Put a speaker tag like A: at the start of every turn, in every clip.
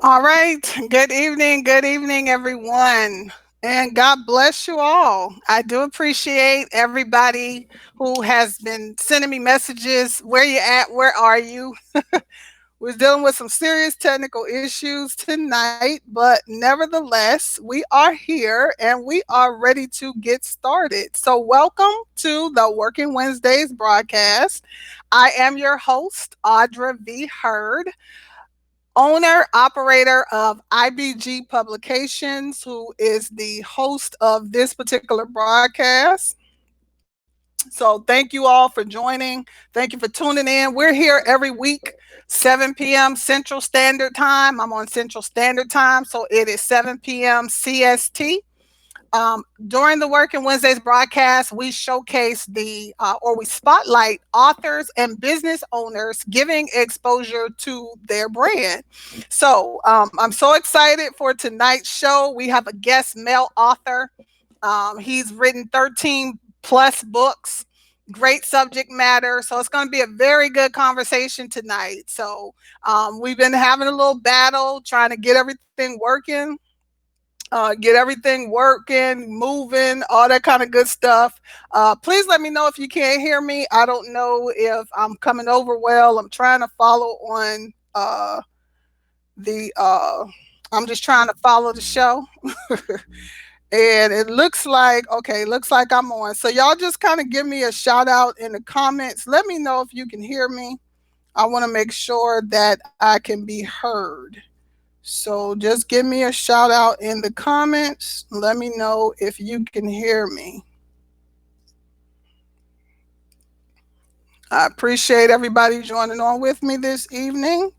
A: All right. Good evening, everyone. And God bless you all. I do appreciate everybody who has been sending me messages. Where you at? Where are you? We're dealing with some serious technical issues tonight, but nevertheless, we are here and we are ready to get started. So, welcome to the Working Wednesdays broadcast. I am your host, Audra V. Hurd, owner operator of IBG Publications, who is the host of this particular broadcast. So thank you all for joining. Thank you for tuning in. We're here every week, 7 p.m. Central Standard Time. I'm on Central Standard Time, so it is 7 p.m. CST. During the Working Wednesdays broadcast, we showcase or we spotlight authors and business owners giving exposure to their brand. So I'm so excited for tonight's show. We have a guest male author. He's written 13 plus books, great subject matter. So it's going to be a very good conversation tonight. So we've been having a little battle trying to get everything working, moving, all that kind of good stuff. Please let me know if you can't hear me. I don't know if I'm coming over well. I'm trying to follow on the. I'm just trying to follow the show. And it looks like, okay, looks like I'm on. So y'all just kind of give me a shout out in the comments. Let me know if you can hear me. I want to make sure that I can be heard. So just give me a shout out in the comments. Let me know if you can hear me. I appreciate everybody joining on with me this evening.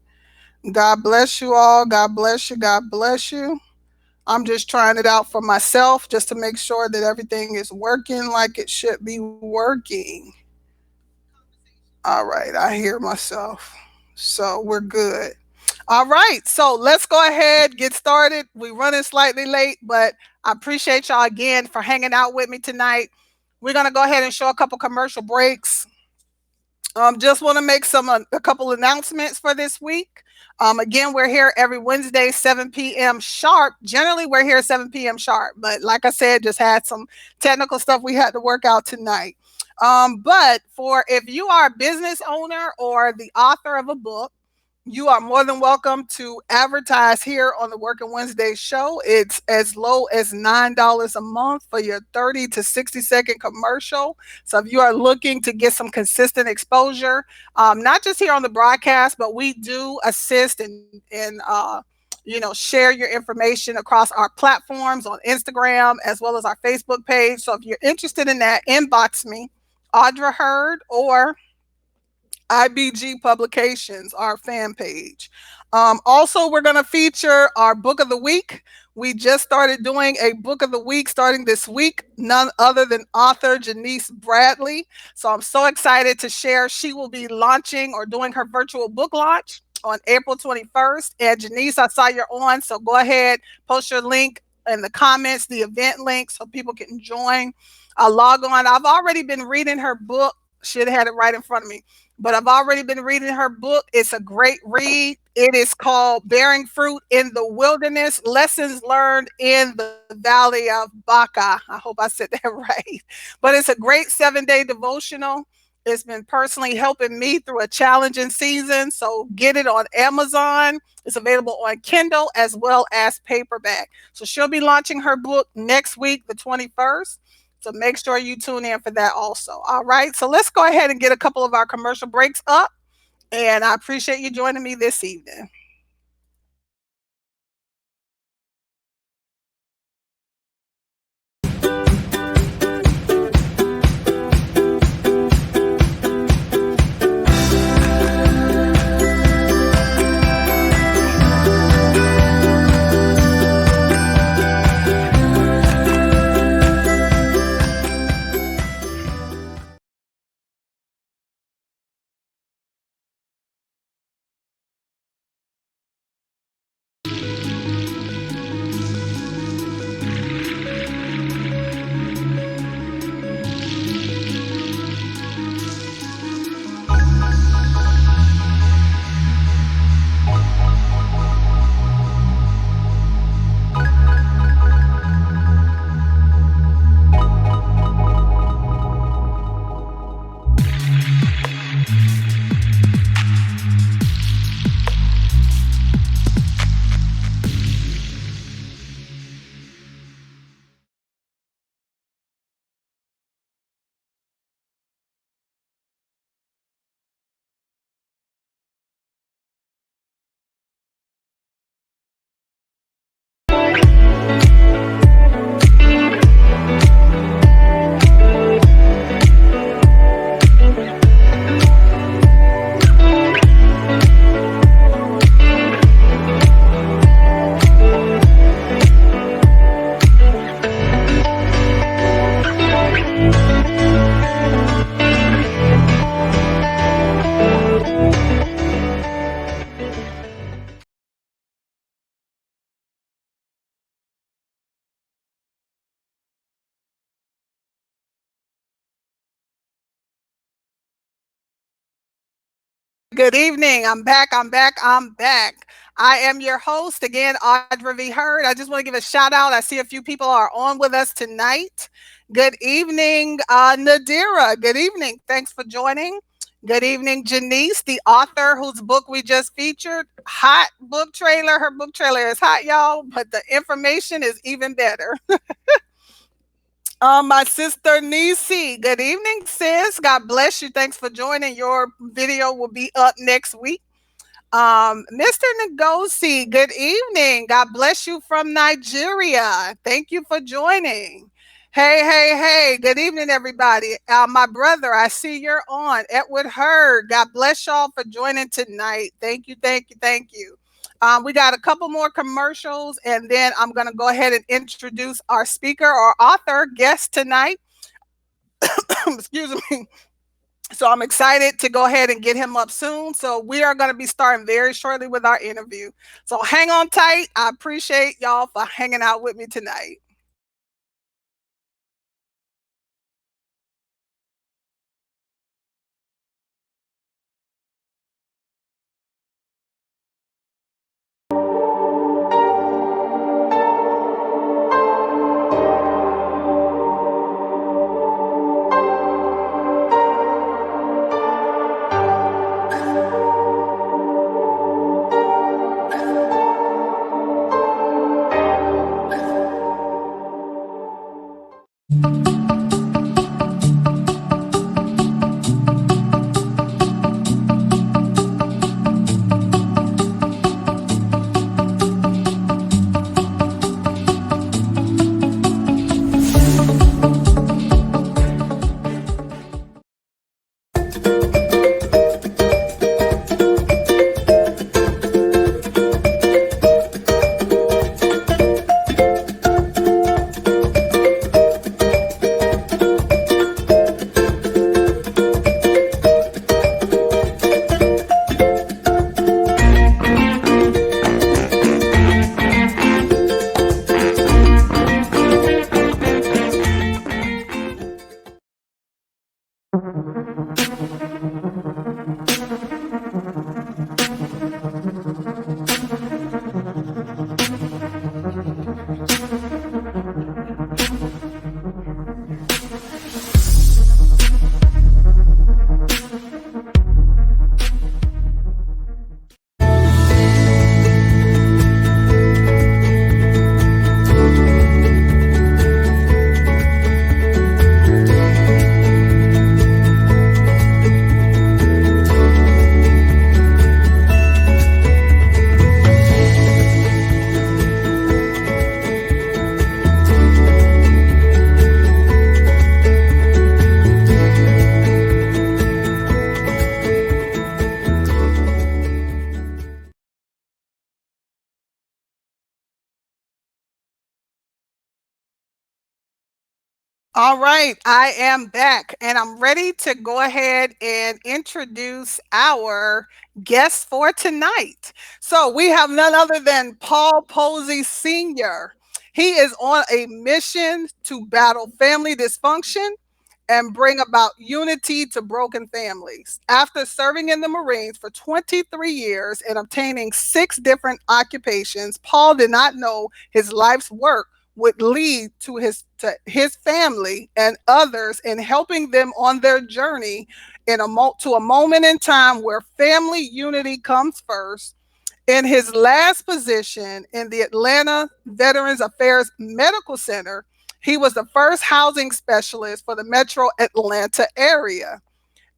A: God bless you all. God bless you. God bless you. I'm just trying it out for myself just to make sure that everything is working like it should be working. All right, I hear myself. So we're good. All right, so let's go ahead, get started. We're running slightly late, but I appreciate y'all again for hanging out with me tonight. We're gonna go ahead and show a couple commercial breaks. Just want to make a couple announcements for this week. Again, we're here every Wednesday, 7 p.m. sharp. Generally, we're here 7 p.m. sharp, but like I said, just had some technical stuff we had to work out tonight. But for if you are a business owner or the author of a book, you are more than welcome to advertise here on the Working Wednesday show. It's as low as $9 a month for your 30 to 60-second commercial. So if you are looking to get some consistent exposure, not just here on the broadcast, but we do assist and share your information across our platforms on Instagram as well as our Facebook page. So if you're interested in that, inbox me, Audra Hurd, or IBG Publications, our fan page. Also, we're going to feature our book of the week. We just started doing a book of the week starting this week, none other than author Janice Bradley. So I'm so excited to share. She will be launching or doing her virtual book launch on April 21st. And Janice, I saw you're on, so go ahead, post your link in the comments, the event link, so people can join. Log on. I've already been reading her book. Should have had it right in front of me, but I've already been reading her book. It's a great read. It is called Bearing Fruit in the Wilderness, Lessons Learned in the Valley of Baca. I hope I said that right. But it's a great 7-day devotional. It's been personally helping me through a challenging season. So get it on Amazon. It's available on Kindle as well as paperback. So she'll be launching her book next week, the 21st. So make sure you tune in for that also. All right. So let's go ahead and get a couple of our commercial breaks up. And I appreciate you joining me this evening. Good evening. I'm back. I'm back. I'm back. I am your host again, Audra V. Hurd. I just want to give a shout out. I see a few people are on with us tonight. Good evening, Nadira. Good evening. Thanks for joining. Good evening, Janice, the author whose book we just featured. Hot book trailer. Her book trailer is hot, y'all, but the information is even better. My sister Nisi. Good evening, sis. God bless you. Thanks for joining. Your video will be up next week. Mr. Ngozi, good evening. God bless you from Nigeria. Thank you for joining. Hey, hey, hey. Good evening, everybody. My brother, I see you're on. Edward Hurd. God bless y'all for joining tonight. Thank you, thank you, thank you. We got a couple more commercials, and then I'm going to go ahead and introduce our speaker or author guest tonight. Excuse me. So I'm excited to go ahead and get him up soon. So we are going to be starting very shortly with our interview. So hang on tight. I appreciate y'all for hanging out with me tonight. All right, I am back and I'm ready to go ahead and introduce our guest for tonight. So, we have none other than Paul Posey Sr. He is on a mission to battle family dysfunction and bring about unity to broken families. After serving in the Marines for 23 years and obtaining 6 different occupations, Paul did not know his life's work would lead to his family and others in helping them on their journey to a moment in time where family unity comes first. In his last position in the Atlanta Veterans Affairs Medical Center, he was the first housing specialist for the metro Atlanta area.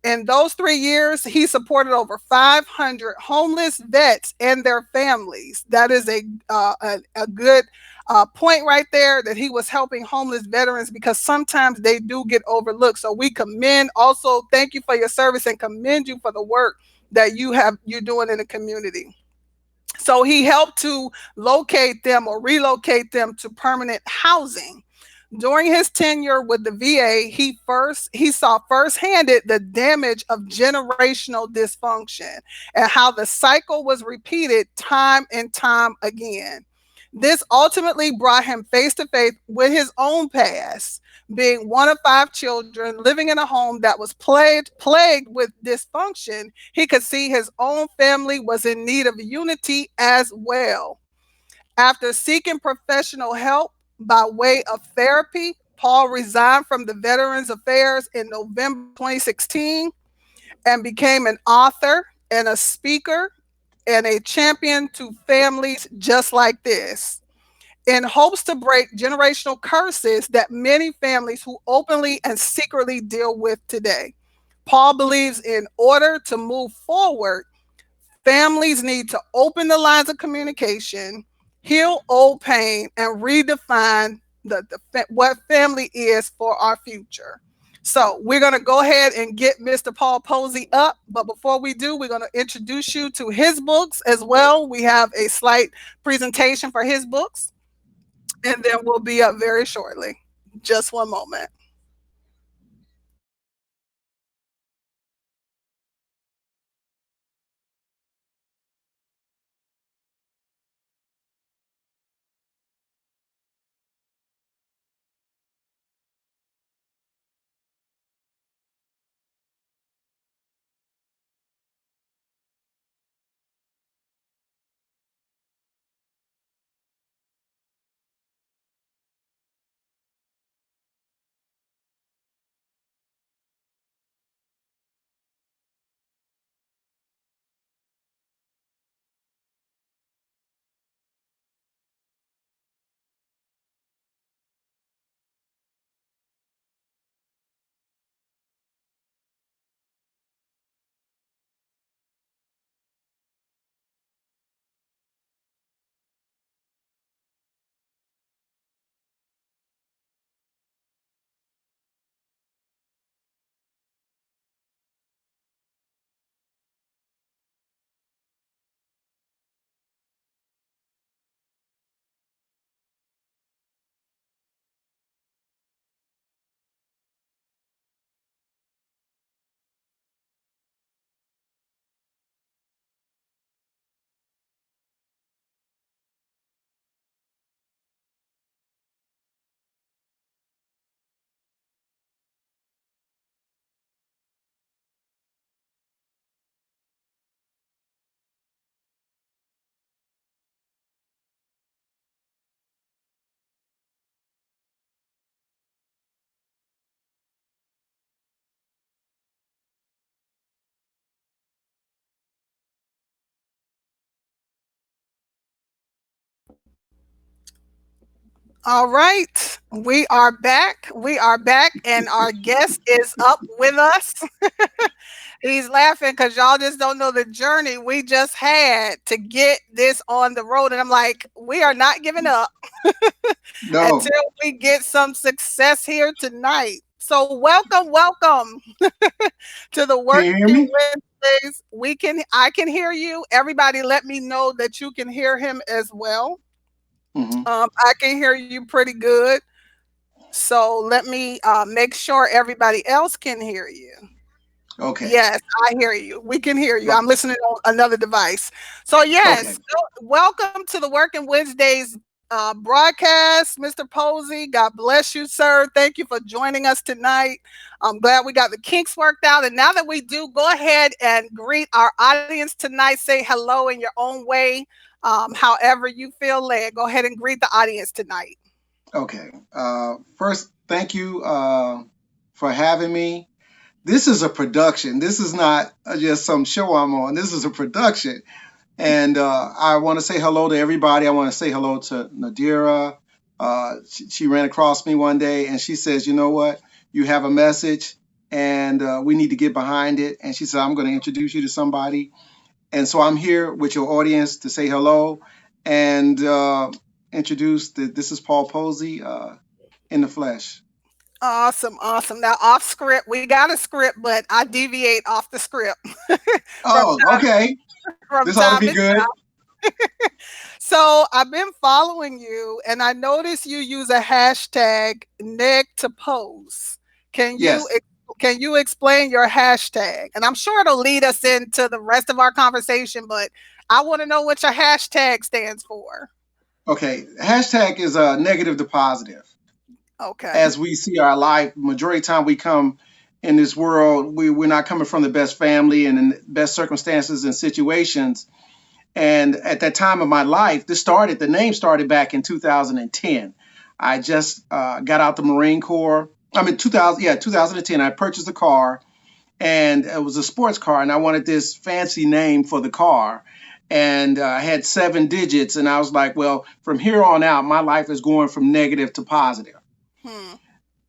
A: In those 3 years, he supported over 500 homeless vets and their families. That is a good point right there, that he was helping homeless veterans, because sometimes they do get overlooked. So we commend, also thank you for your service and commend you for the work that you're doing in the community. So he helped to locate them or relocate them to permanent housing. During his tenure with the VA, he saw firsthand the damage of generational dysfunction and how the cycle was repeated time and time again. This ultimately brought him face to face with his own past. Being one of five children, living in a home that was plagued with dysfunction, he could see his own family was in need of unity as well. After seeking professional help by way of therapy, Paul resigned from the Veterans Affairs in November 2016 and became an author and a speaker and a champion to families just like this in hopes to break generational curses that many families who openly and secretly deal with today. Paul believes in order to move forward, families need to open the lines of communication, heal old pain, and redefine what family is for our future. So we're going to go ahead and get Mr. Paul Posey up. But before we do, we're going to introduce you to his books as well. We have a slight presentation for his books, and then we'll be up very shortly. Just one moment. All right. We are back. We are back, and our guest is up with us. He's laughing because y'all just don't know the journey we just had to get this on the road. And I'm like, we are not giving up
B: No.
A: until we get some success here tonight. So, welcome, welcome to the
B: Can you hear
A: Working
B: me?
A: Wednesdays. I can hear you. Everybody, let me know that you can hear him as well.
B: Hmm.
A: I can hear you pretty good. So let me make sure everybody else can hear you.
B: Okay.
A: Yes, I hear you. We can hear you.
B: O-
A: I'm listening on another device. So
B: Okay.
A: yes, welcome to the Working Wednesdays broadcast, Mr. Posey. God bless you, sir. Thank you for joining us tonight. I'm glad we got the kinks worked out. And now that we do, go ahead and greet our audience tonight. Say hello in your own way, however you feel led. Go ahead and greet the audience tonight.
B: Okay. First, thank you for having me. This is a production. This is not just some show I'm on. This is a production. And I want to say hello to everybody. I want to say hello to Nadira. She ran across me one day and she says, you know what? You have a message and we need to get behind it. And she said, I'm going to introduce you to somebody. And so I'm here with your audience to say hello and introduce this is Paul Posey in the flesh.
A: Awesome, awesome. Now off script, we got a script, but I deviate off the script from
B: Oh, okay.
A: from
B: This ought to
A: time
B: be
A: to
B: good.
A: time. So I've been following you, and I noticed you use a hashtag neg to pose. Can you
B: Yes.
A: can you explain your hashtag? And I'm sure it'll lead us into the rest of our conversation, but I want to know what your hashtag stands for.
B: Okay, hashtag is negative to positive.
A: Okay.
B: As we see our life, majority of the time we come in this world, we're not coming from the best family and in the best circumstances and situations. And at that time of my life, the name started back in 2010. I just got out the Marine Corps. I mean, 2000, yeah, 2010. I purchased a car, and it was a sports car, and I wanted this fancy name for the car. And I had 7 digits, and I was like, well, from here on out, my life is going from negative to positive.
A: Hmm.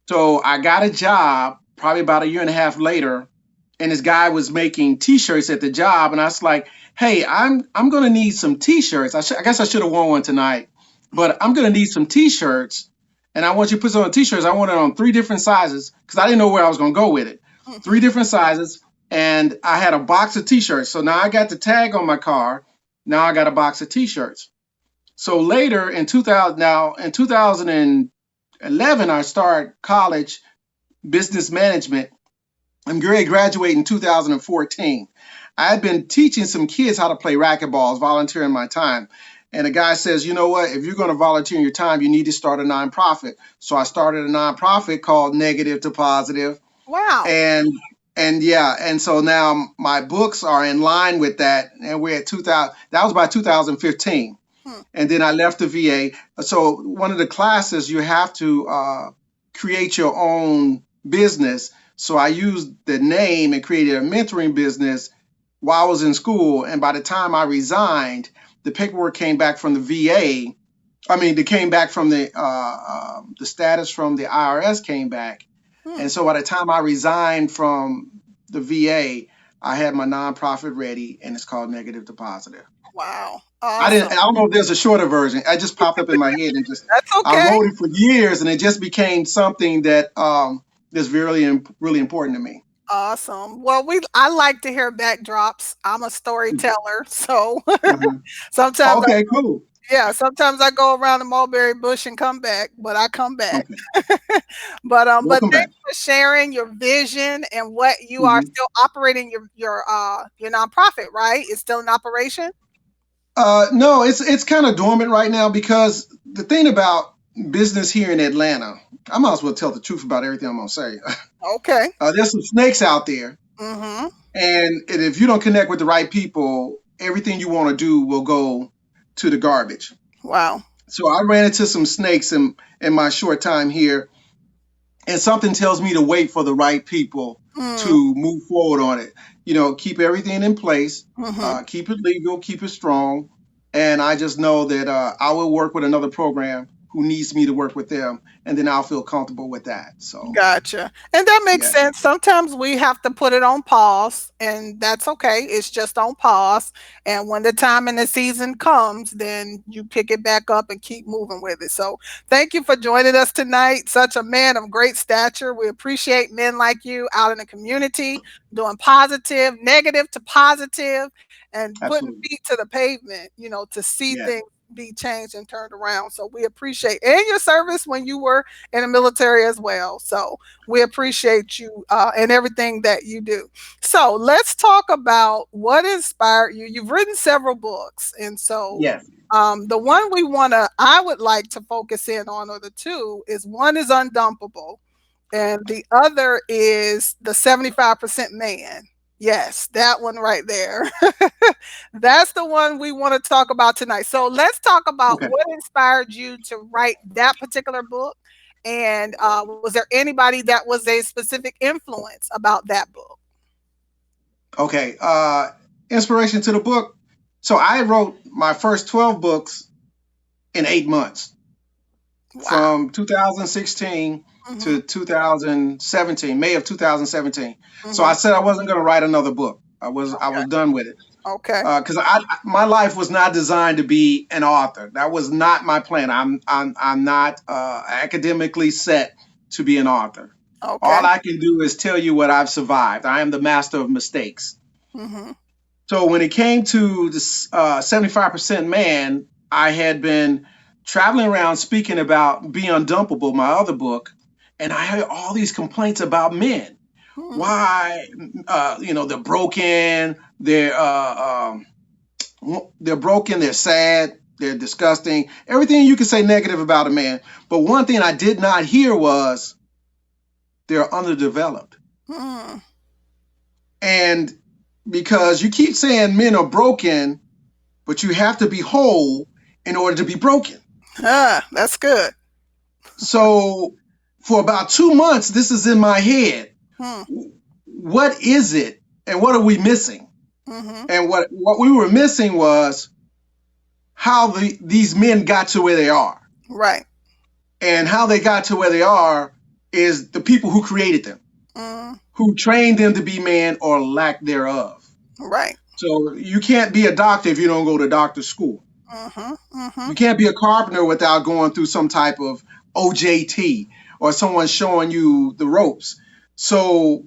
B: So I got a job probably about a year and a half later, and this guy was making T-shirts at the job, and I was like, "Hey, I'm gonna need some T-shirts. I guess I should have worn one tonight, but I'm gonna need some T-shirts, and I want you to put some on T-shirts. I want it on 3 different sizes because I didn't know where I was gonna go with it. Three
A: Hmm.
B: different sizes, and I had a box of T-shirts. So now I got the tag on my car. Now I got a box of T-shirts. So later in 2000, now in 2011, I started college business management. I'm going to graduate in 2014. I had been teaching some kids how to play racquetballs, volunteering my time. And a guy says, you know what? If you're going to volunteer your time, you need to start a nonprofit. So I started a nonprofit called Negative to Positive,
A: Wow.
B: and yeah, and so now my books are in line with that, and we're at 2000. That was by 2015,
A: Hmm.
B: and then I left the VA. So one of the classes you have to create your own business. So I used the name and created a mentoring business while I was in school. And by the time I resigned, the paperwork came back from the VA. I mean, it came back from the status from the IRS came back.
A: Hmm.
B: And so by the time I resigned from the VA, I had my nonprofit ready, and it's called Negative to Positive.
A: Wow.
B: I
A: Awesome.
B: don't know if there's a shorter version. I just popped up in my head and just
A: That's
B: I
A: okay.
B: wrote it for years, and it just became something that is really important to me.
A: Awesome. Well, I like to hear backdrops. I'm a storyteller, so
B: Uh-huh.
A: sometimes
B: Okay, cool.
A: sometimes I go around the mulberry bush and come back, but I come back.
B: Okay,
A: But
B: welcome
A: thanks
B: back.
A: for sharing your vision and what you are
B: Mhm.
A: still operating your nonprofit, right? It's still in operation?
B: No, it's kind of dormant right now because the thing about business here in Atlanta, I might as well tell the truth about everything I'm gonna say.
A: Okay.
B: There's some snakes out there,
A: Mhm.
B: and if you don't connect with the right people, everything you want to do will go to the garbage.
A: Wow.
B: So I ran into some snakes in my short time here, and something tells me to wait for the right people
A: Mm.
B: to move forward on it. Keep everything in place,
A: Mhm.
B: keep it legal, keep it strong, and I just know that I will work with another program who needs me to work with them, and then I'll feel comfortable with that. So
A: Gotcha. And that makes
B: yeah,
A: sense. Sometimes we have to put it on pause, and that's okay. It's just on pause. And when the time and the season comes, then you pick it back up and keep moving with it. So, thank you for joining us tonight. Such a man of great stature. We appreciate men like you out in the community doing positive, negative to positive, and putting
B: absolutely,
A: feet to the pavement, to see
B: yeah,
A: things be changed and turned around. So, we appreciate and your service when you were in the military as well. So we appreciate you and everything that you do. So let's talk about what inspired you. You've written several books, and so
B: yes,
A: the one I would like to focus in on, or the two, is one is Undumpable, and the other is the 75% Man. Yes, that one right there. That's the one we want to talk about tonight. So let's talk about
B: okay,
A: what inspired you to write that particular book. And was there anybody that was a specific influence about that book?
B: okay. Inspiration to the book. So I wrote my first 12 books in 8 months,
A: Wow.
B: from 2016
A: Hmm.
B: to 2017, May of 2017. So I
A: Hmm.
B: said I wasn't going to write another book. I was
A: Okay.
B: done with it
A: Okay.
B: because my life was not designed to be an author. That was not my plan. I'm not academically set to be an author.
A: Okay.
B: All I can do is tell you what I've survived. I am the master of mistakes.
A: Hmm.
B: So when it came to the 75% Man, I had been traveling around speaking about Be Undumpable, my other book, and I heard all these complaints about men.
A: Hmm.
B: Why, they're broken, they're broken, they're sad. They're disgusting. Everything you can say negative about a man. But one thing I did not hear was they're underdeveloped.
A: Mm.
B: And because you keep saying men are broken, but you have to be whole in order to be broken.
A: Ah, that's good.
B: So for about 2 months, this is in my head.
A: Hmm.
B: What is it? And what are we missing?
A: Mm-hmm.
B: And what we were missing was how these men got to where they are.
A: Right.
B: And how they got to where they are is the people who created them,
A: Mm.
B: who trained them to be man or lack thereof.
A: Right.
B: So you can't be a doctor if you don't go to doctor school.
A: Mm-hmm. Mm-hmm.
B: You can't be a carpenter without going through some type of OJT or someone showing you the ropes. So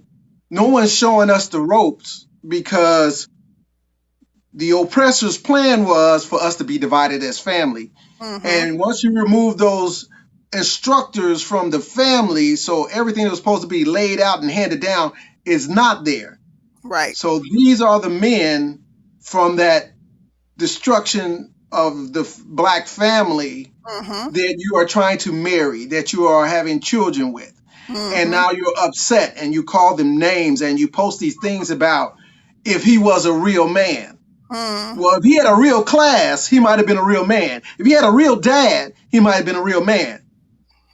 B: no one's showing us the ropes because the oppressor's plan was for us to be divided as family.
A: Mm-hmm.
B: And once you remove those instructors from the family, so everything that was supposed to be laid out and handed down is not there.
A: Right.
B: So these are the men from that destruction of the black family
A: Mm-hmm.
B: that you are trying to marry, that you are having children with. And
A: Mm-hmm.
B: now you're upset and you call them names and you post these things about if he was a real man.
A: Mm.
B: Well, if he had a real class, he might have been a real man. If he had a real dad, he might have been a real man.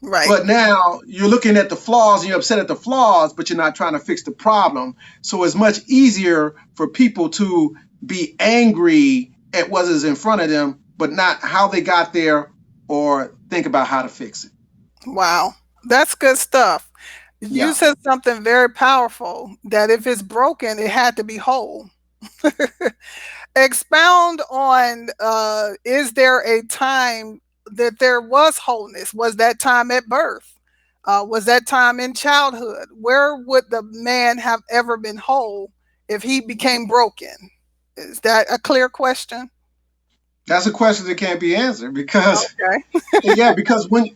A: Right.
B: But now you're looking at the flaws and you're upset at the flaws, but you're not trying to fix the problem. So it's much easier for people to be angry at what is in front of them, but not how they got there or think about how to fix it.
A: Wow. That's good stuff. You
B: Yeah.
A: said something very powerful that if it's broken, it had to be whole. Expound on is there a time that there was wholeness? Was that time at birth? Was that time in childhood? Where would the man have ever been whole if he became broken? Is that a clear question?
B: That's a question that can't be answered because
A: Okay.
B: yeah, because when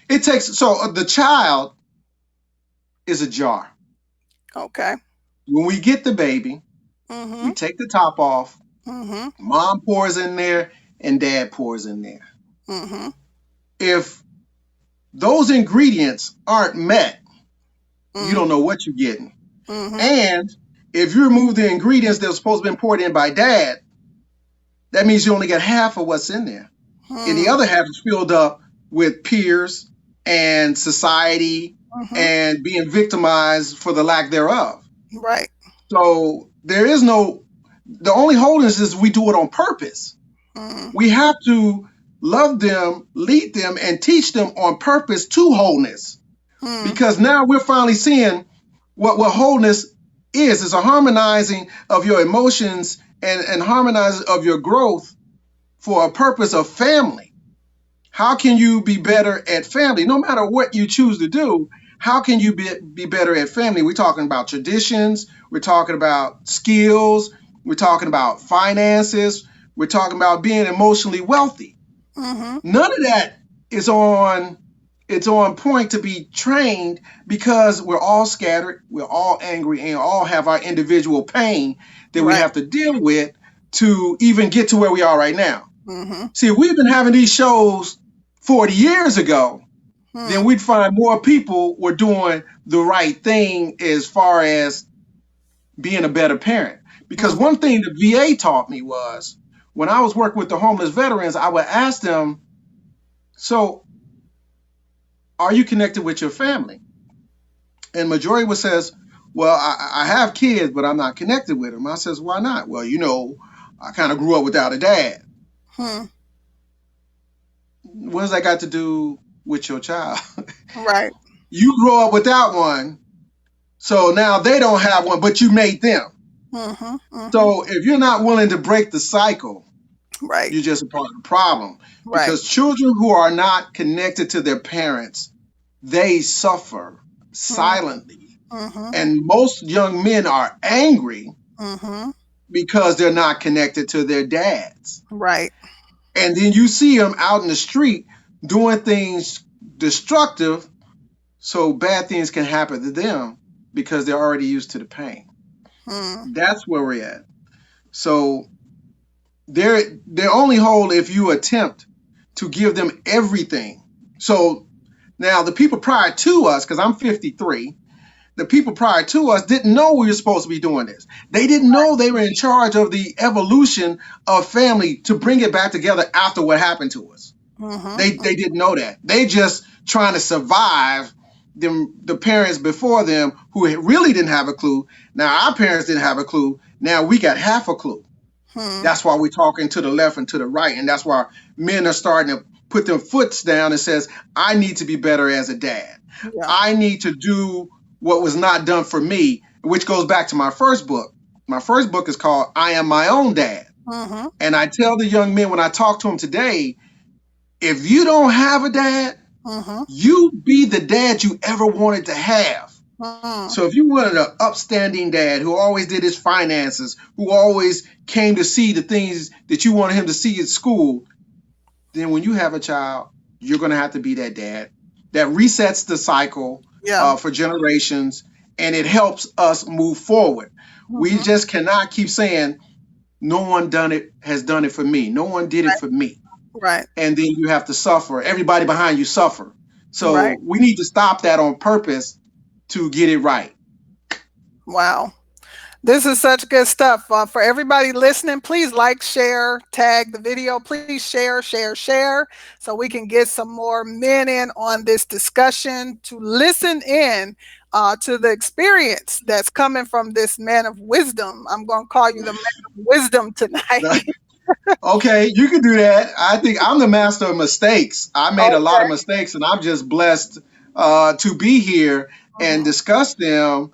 B: it takes the child is a jar.
A: Okay.
B: When we get the baby, we
A: Mm-hmm.
B: take the top off,
A: Mm-hmm.
B: mom pours in there and dad pours in there.
A: Mm-hmm.
B: If those ingredients aren't met, you
A: Mm-hmm.
B: don't know what you're getting.
A: Mm-hmm.
B: And if you remove the ingredients that were supposed to be poured in by dad, that means you only get half of what's in there. And the
A: Mm-hmm.
B: other half is filled up with peers and society
A: Mm-hmm.
B: and being victimized for the lack thereof.
A: Right.
B: So there is no, the only holiness is we do it on purpose.
A: Mm-hmm.
B: We have to love them, lead them, and teach them on purpose to wholeness. Because now we're finally seeing what wholeness is. It's a harmonizing of your emotions and harmonizing of your growth for a purpose of family. How can you be better at family? No matter what you choose to do, how can you be better at family? We're talking about traditions, we're talking about skills, we're talking about finances, we're talking about being emotionally wealthy.
A: Mm-hmm.
B: None of that is on it's on point to be trained because we're all scattered, we're all angry, and all have our individual pain that we
A: Right.
B: have to deal with to even get to where we are right now.
A: Mm-hmm.
B: See, if we've been having these shows 40 years ago, then we'd find more people were doing the right thing as far as being a better parent. Because
A: Mm-hmm.
B: one thing the VA taught me was when I was working with the homeless veterans, I would ask them, so are you connected with your family? And majority would says, well, I have kids, but I'm not connected with them. I says, why not? Well, I kind of grew up without a dad.
A: Mm-hmm.
B: What does that got to do with your child?
A: Right.
B: You grow up without one, so now they don't have one, but you made them.
A: Mm-hmm. Mm-hmm.
B: So if you're not willing to break the cycle,
A: Right.
B: you're just a part of the problem.
A: Right.
B: Because children who are not connected to their parents, they suffer silently.
A: Mm-hmm.
B: And most young men are angry
A: Mm-hmm.
B: because they're not connected to their dads.
A: Right.
B: And then you see them out in the street doing things destructive so bad things can happen to them because they're already used to the pain.
A: Mm.
B: That's where we're at. So they're only whole if you attempt to give them everything. So now the people prior to us, because I'm 53, the people prior to us didn't know we were supposed to be doing this. They didn't know they were in charge of the evolution of family to bring it back together after what happened to us. They didn't know that. They just trying to survive the parents before them who really didn't have a clue. Now our parents didn't have a clue. Now we got half a clue.
A: Hmm.
B: That's why we're talking to the left and to the right, and that's why men are starting to put their foots down and says, "I need to be better as a dad.
A: Yeah.
B: I need to do what was not done for me," which goes back to my first book. My first book is called "I Am My Own Dad,"
A: Mm-hmm.
B: and I tell the young men when I talk to them today, if you don't have a dad,
A: Mm-hmm.
B: you be the dad you ever wanted to have.
A: Mm.
B: So if you wanted an upstanding dad who always did his finances, who always came to see the things that you wanted him to see at school, then when you have a child, you're going to have to be that dad. That resets the cycle
A: Yeah.
B: for generations, and it helps us move forward. We
A: Mm-hmm.
B: just cannot keep saying, no one done it has done it for me. No one did it for me.
A: Right.
B: And then you have to suffer. Everybody behind you suffer.
A: Right.
B: So we need to stop that on purpose to get it right.
A: Wow. This is such good stuff. For everybody listening, please like, share, tag the video. Please share, share, share, so we can get some more men in on this discussion to listen in to the experience that's coming from this man of wisdom. I'm going to call you the man of wisdom tonight.
B: Okay, you can do that. I think I'm the master of mistakes. I made a lot of
A: Okay.
B: mistakes, and I'm just blessed to be here and
A: Mm-hmm.
B: discuss them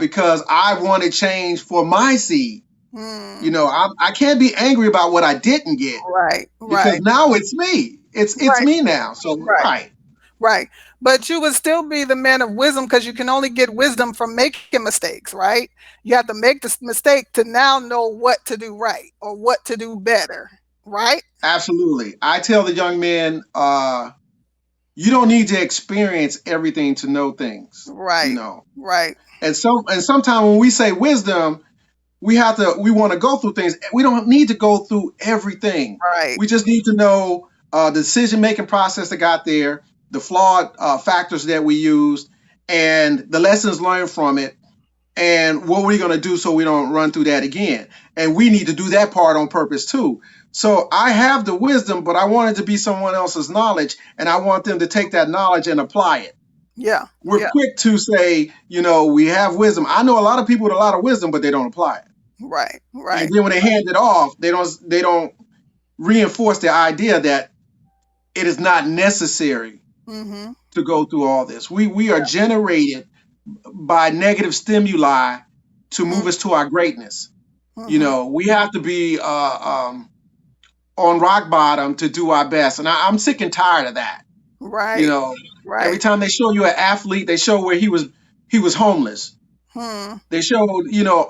B: because I wanted change for my seed. You
A: Mm.
B: know, I can't be angry about what I didn't get
A: Right,
B: because
A: right,
B: now it's me. It's
A: right,
B: me now. So
A: right.
B: right,
A: Right. But you would still be the man of wisdom because you can only get wisdom from making mistakes, right? You have to make this mistake to now know what to do right or what to do better, right?
B: absolutely. I tell the young men, you don't need to experience everything to know things. You
A: Right.
B: know,
A: Right.
B: and sometimes when we say wisdom, we want to go through things. We don't need to go through everything.
A: Right.
B: We just need to know the decision making process that got there, the flawed factors that we used, and the lessons learned from it, and what we're going to do so we don't run through that again. And we need to do that part on purpose too. So I have the wisdom, but I want it to be someone else's knowledge, and I want them to take that knowledge and apply it.
A: Yeah.
B: We're
A: Yeah.
B: quick to say, we have wisdom. I know a lot of people with a lot of wisdom, but they don't apply it.
A: Right.
B: And
A: Right.
B: then when they hand it off, they don't reinforce the idea that it is not necessary
A: Mm-hmm.
B: to go through all this. We are
A: Yeah.
B: generated by negative stimuli to
A: Mm-hmm.
B: move us to our greatness.
A: Mm-hmm.
B: We have to be on rock bottom to do our best, and I'm sick and tired of that. You
A: Right.
B: know, every
A: Right.
B: time they show you an athlete, they show where he was homeless.
A: Hmm.
B: They showed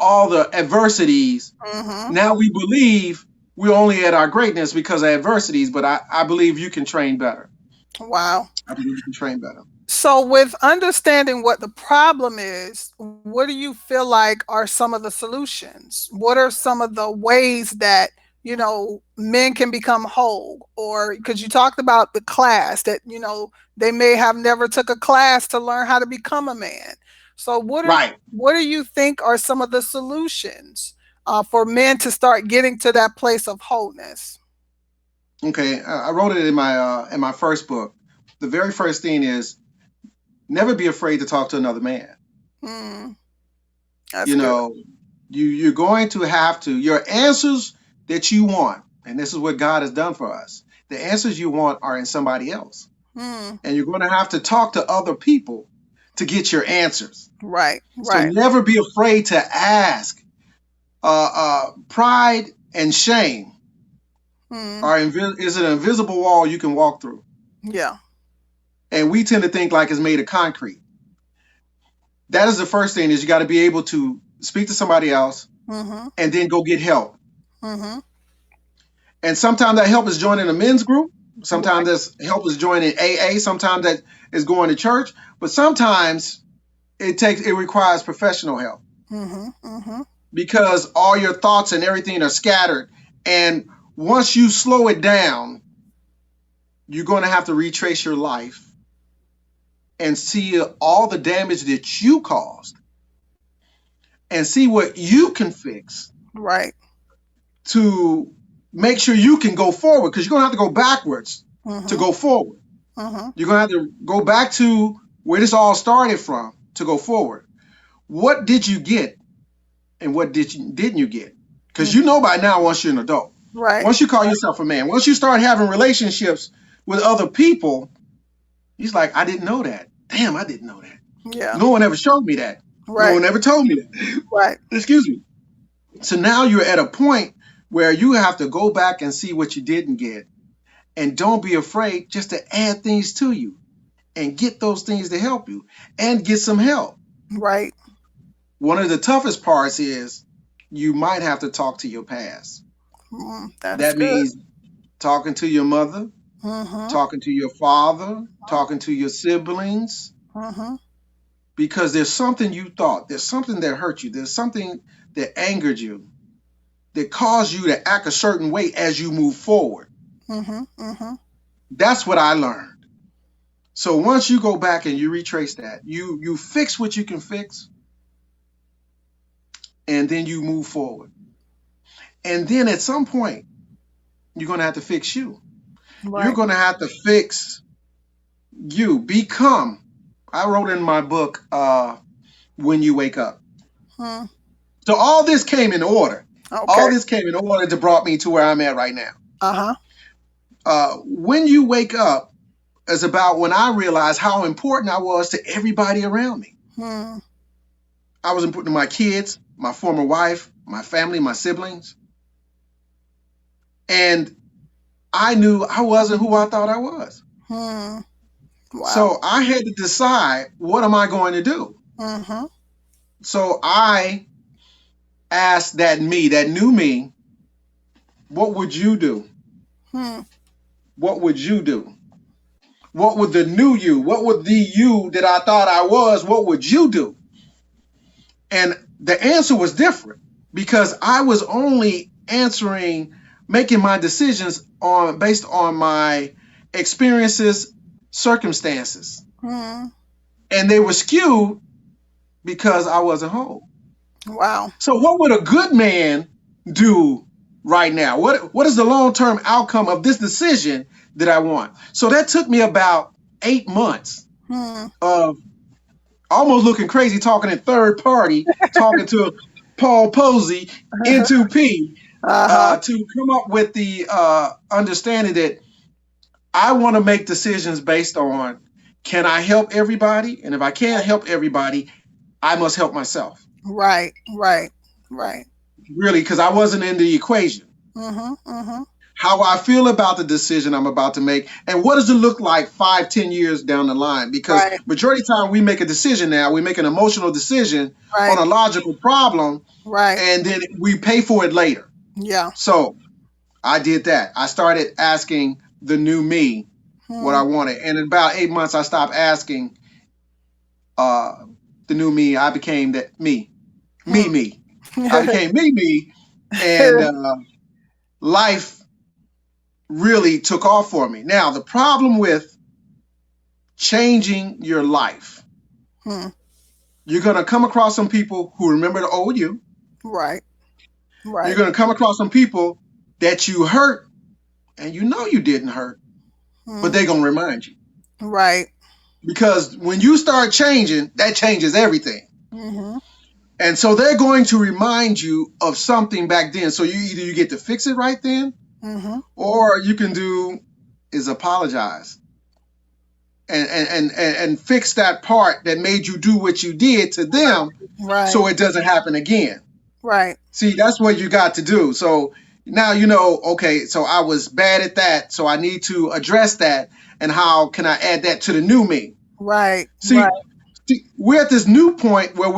B: all the adversities.
A: Mm-hmm.
B: Now we believe we're only at our greatness because of adversities, but I believe you can train better.
A: Wow.
B: I believe you can train better.
A: So, with understanding what the problem is, what do you feel like are some of the solutions? What are some of the ways that men can become whole? Or because you talked about the class that they may have never took a class to learn how to become a man. So,
B: Right.
A: what do you think are some of the solutions for men to start getting to that place of wholeness?
B: Okay. I wrote it in my first book. The very first thing is never be afraid to talk to another man.
A: Hmm, that's
B: You
A: good.
B: know, you're going to have to your answers that you want, and this is what God has done for us. The answers you want are in somebody else,
A: Hmm,
B: and you're going to have to talk to other people to get your answers.
A: right,
B: So
A: right.
B: never be afraid to ask. Pride and shame
A: Hmm,
B: is an invisible wall you can walk through,
A: yeah.
B: and we tend to think like it's made of concrete. That is the first thing: is you got to be able to speak to somebody else
A: Mm-hmm.
B: and then go get help.
A: Mm-hmm.
B: And sometimes that help is joining a men's group.
A: Right.
B: Sometimes that help is joining AA. Sometimes that is going to church. But sometimes it requires professional help
A: Mm-hmm. Mm-hmm.
B: because all your thoughts and everything are scattered And once you slow it down, you're going to have to retrace your life and see all the damage that you caused and see what you can fix
A: Right.
B: to make sure you can go forward, because you're going to have to go backwards to
A: Mhm.
B: go forward.
A: Mhm.
B: You're going to have to go back to where this all started from to go forward. What did you get and what didn't you get? Because you
A: Mhm.
B: know by now, once you're an adult,
A: Right.
B: once you call yourself a man, once you start having relationships with other people, he's like, I didn't know that. Damn, I didn't know that.
A: Yeah.
B: No one ever showed me that. No
A: Right.
B: one ever told me that.
A: Right.
B: Excuse me. So now you're at a point where you have to go back and see what you didn't get. And don't be afraid just to add things to you and get those things to help you and get some help.
A: Right.
B: One of the toughest parts is you might have to talk to your past.
A: That's
B: That
A: good.
B: means talking to your mother,
A: Mhm.
B: talking to your father, talking to your siblings,
A: Mhm.
B: because there's something you thought, there's something that hurt you, there's something that angered you, that caused you to act a certain way as you move forward.
A: Mhm. Mhm.
B: That's what I learned. So once you go back and you retrace that, you fix what you can fix, and then you move forward. And then at some point, you're going to have to fix you. You're
A: Right.
B: going to have to fix you. Become. I wrote in my book, When You Wake Up.
A: Hmm.
B: So all this came in order. All
A: Okay.
B: this came in order to brought me to where I'm at right now.
A: Uh-huh.
B: When You Wake Up is about when I realized how important I was to everybody around me.
A: Hmm.
B: I was important to my kids, my former wife, my family, my siblings. And I knew I wasn't who I thought I was.
A: Hmm. Wow.
B: So I had to decide, what am I going to do?
A: Mhm.
B: So I asked that me, that new me, what would you do?
A: Hmm.
B: What would you do? What would the new you, what would the you that I thought I was, what would you do? And the answer was different because I was only answering, making my decisions on based on my experiences, circumstances.
A: Hmm.
B: And they were skewed because I wasn't whole.
A: Wow.
B: So what would a good man do right now? What is the long-term outcome of this decision that I want? So that took me about 8 months
A: Hmm.
B: of almost looking crazy, talking in third party, talking to Paul Posey, N2P,
A: Uh-huh.
B: to come up with the understanding that I want to make decisions based on, can I help everybody? And if I can't help everybody, I must help myself.
A: Right. Right. Right.
B: Really, because I wasn't in the equation.
A: Mhm. Mhm.
B: How I feel about the decision I'm about to make, and what does it look like 5, 10 years down the line? Because
A: Right.
B: majority of the time we make a decision now, we make an emotional decision on
A: Right.
B: a logical problem,
A: Right.
B: and then we pay for it later.
A: Yeah.
B: So I did that. I started asking the new me what I
A: Hmm.
B: wanted, and in about 8 months, I stopped asking uh, the new me. I became that
A: Hmm.
B: me. I became me, and life really took off for me. Now, the problem with changing your life,
A: Hmm.
B: you're going to come across some people who remember the old you.
A: Right.
B: You're
A: Right.
B: going to come across some people that you hurt and you know you didn't hurt, but
A: Hmm.
B: they're going to remind you.
A: Right.
B: Because when you start changing, that changes everything.
A: Mhm.
B: And so they're going to remind you of something back then. So you get to fix it right then,
A: Mhm.
B: or you can do is apologize and fix that part that made you do what you did to them
A: Right.
B: so it doesn't happen again.
A: Right.
B: See, that's what you got to do. So now you know, okay, so I was bad at that, so I need to address that, and how can I add that to the new me?
A: Right.
B: See,
A: Right.
B: we're at this new point where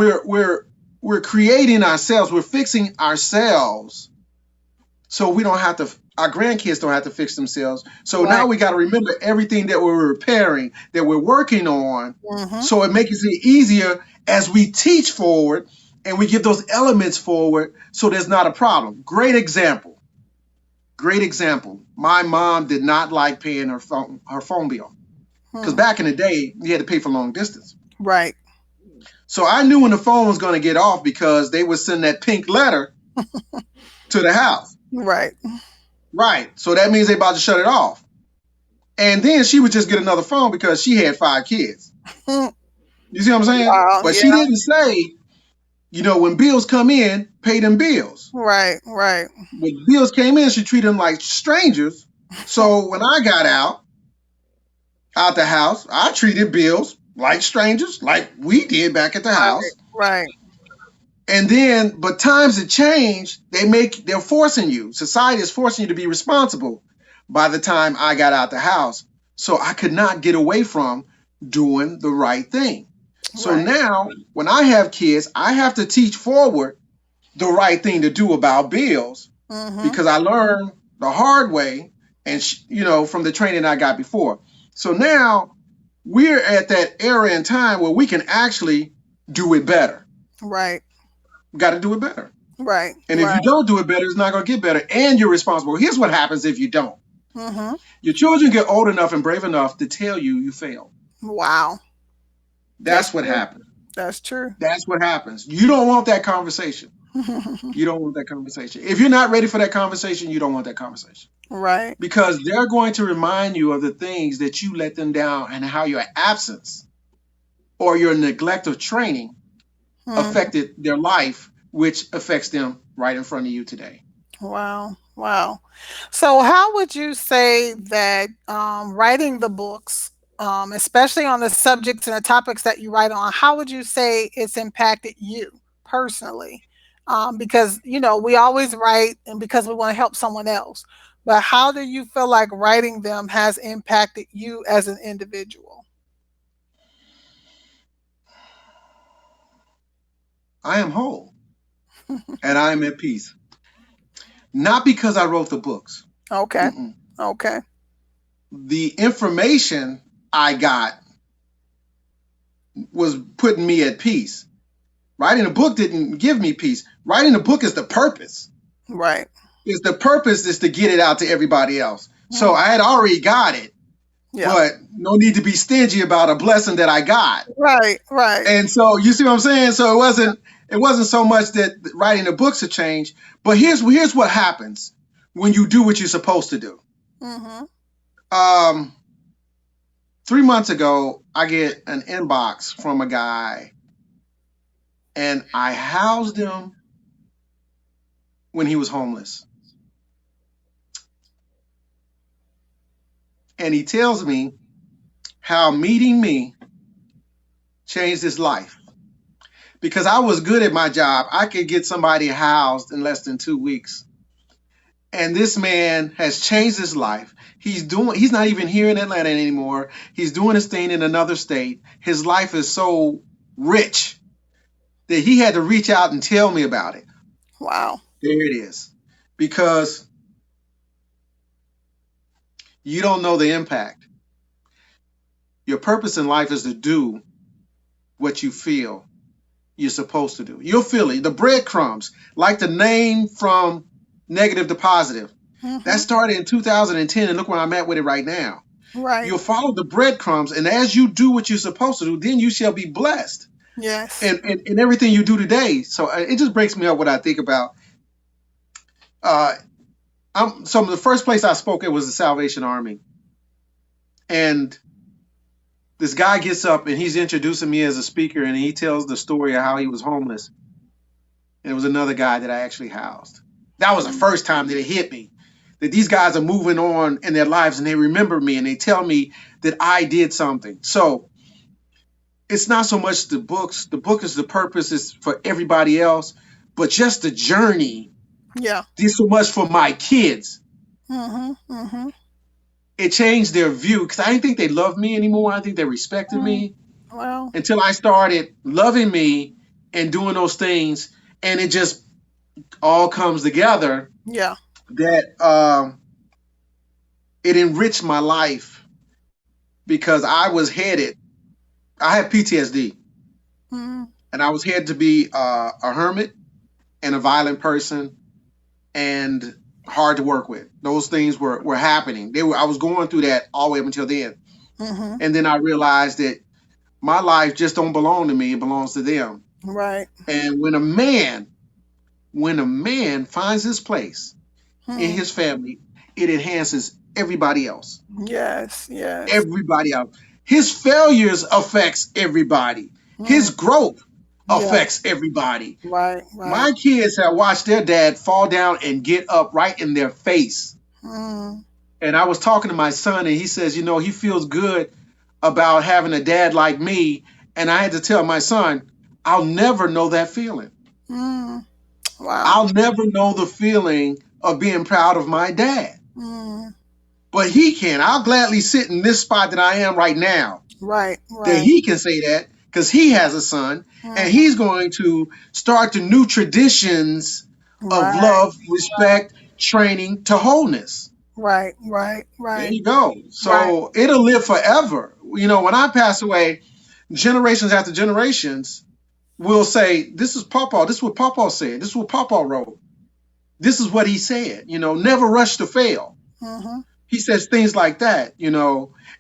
B: we're creating ourselves, we're fixing ourselves, so we don't have to. Our grandkids don't have to fix themselves. So
A: Right.
B: now we got to remember everything that we're repairing, that we're working on,
A: Mhm.
B: so it makes it easier as we teach forward and we give those elements forward, so there's not a problem. Great example. Great example. My mom did not like paying her phone bill because
A: Hmm.
B: back in the day you had to pay for long distance.
A: Right.
B: So I knew when the phone was going to get off because they would send that pink letter to the house.
A: Right.
B: Right. So that means they about to shut it off. And then she would just get another phone because she had 5 kids.
A: Hmm.
B: You see what I'm saying?
A: Wow.
B: But she
A: Yeah.
B: didn't say, when bills come in, pay them bills.
A: Right. Right.
B: When bills came in, she treated them like strangers. So when I got out the house, I treated bills like strangers, like we did back at the
A: Right.
B: house.
A: Right.
B: And then, but times have changed. They're forcing you. Society is forcing you to be responsible by the time I got out the house. So I could not get away from doing the right thing. So
A: Right.
B: now when I have kids, I have to teach forward the right thing to do about bills
A: Mm-hmm.
B: because I learned the hard way and, from the training I got before. So now we're at that era in time where we can actually do it better.
A: Right.
B: We got to do it better.
A: Right.
B: And if you
A: Right.
B: don't do it better, it's not going to get better. And you're responsible. Here's what happens if you don't.
A: Mm-hmm.
B: Your children get old enough and brave enough to tell you you failed.
A: Wow. That's
B: That's what
A: true.
B: happens.
A: That's true.
B: That's what happens. You don't want that conversation. You don't want that conversation. If you're not ready for that conversation, you don't want that conversation.
A: Right.
B: Because they're going to remind you of the things that you let them down and how your absence or your neglect of training
A: Mm.
B: affected their life, which affects them right in front of you today.
A: Wow. Wow. So, how would you say that writing the books, especially on the subjects and the topics that you write on, how would you say it's impacted you personally? Because, we always write and because we want to help someone else. But how do you feel like writing them has impacted you as an individual?
B: I am whole and I am at peace. Not because I wrote the books.
A: Okay.
B: Mm-mm.
A: Okay.
B: The information I got was putting me at peace. Writing a book didn't give me peace. Writing a book is the purpose.
A: Right.
B: Is the purpose is to get it out to everybody else. So
A: Mm.
B: I had already got it,
A: Yeah.
B: but no need to be stingy about a blessing that I got.
A: Right. Right.
B: And so you see what I'm saying? So it wasn't so much that writing the books have changed, but here's what happens when you do what you're supposed to do.
A: Mm-hmm.
B: Um 3 months ago, I get an inbox from a guy and I housed him when he was homeless. And he tells me how meeting me changed his life. Because I was good at my job, I could get somebody housed in less than 2 weeks. And this man has changed his life. He's not even here in Atlanta anymore. He's doing his thing in another state. His life is so rich that he had to reach out and tell me about it.
A: Wow.
B: There it is. Because you don't know the impact. Your purpose in life is to do what you feel you're supposed to do. You'll feel it. The breadcrumbs, like the name from negative to positive. That
A: Mm-hmm.
B: started in 2010, and look where I'm at with it right now.
A: Right.
B: You'll follow the breadcrumbs, and as you do what you're supposed to do, then you shall be blessed
A: Yes.
B: in everything you do today. So it just breaks me up what I think about. Uh, so the first place I spoke at was the Salvation Army, and this guy gets up and he's introducing me as a speaker, and he tells the story of how he was homeless. And it was another guy that I actually housed. That was the first time that it hit me that these guys are moving on in their lives and they remember me and they tell me that I did something. So it's not so much the books. The book is the purpose is for everybody else, but just the journey
A: Yeah.
B: did so much for my kids.
A: Mm-hmm. Mm-hmm.
B: It changed their view because I didn't think they loved me anymore. I think they respected
A: Mm.
B: me
A: Well,
B: until I started loving me and doing those things. And it just all comes together
A: yeah.
B: that it enriched my life because I was headed. I had PTSD,
A: Mm.
B: and I was headed to be a hermit and a violent person. And hard to work with. Those things were happening. They were I was going through that all the way up until then.
A: Mm-hmm.
B: And then I realized that my life just don't belong to me, it belongs to them.
A: Right.
B: And when a man finds his place in
A: Hmm.
B: his family, it enhances everybody else.
A: Yes. Yes.
B: Everybody else. His failures affects everybody.
A: Mm.
B: His growth
A: Yeah.
B: affects everybody.
A: Right. Right.
B: My kids have watched their dad fall down and get up right in their face.
A: Mm.
B: And I was talking to my son, and he says, he feels good about having a dad like me. And I had to tell my son, I'll never know that feeling.
A: Mm. Wow.
B: I'll never know the feeling of being proud of my dad.
A: Mm.
B: But he can. I'll gladly sit in this spot that I am right now,
A: Right.
B: that
A: Right.
B: he can say that because he has a son and
A: Mm.
B: he's going to start the new traditions of
A: Right.
B: love, respect, training to wholeness.
A: Right. Right.
B: There
A: Right.
B: you go.
A: Right.
B: So it'll live forever. When I pass away, generations after generations will say, this is Papa. This is what Papa said. This is what Papa wrote. This is what he said. Never rush to fail.
A: Mm-hmm.
B: He says things like that.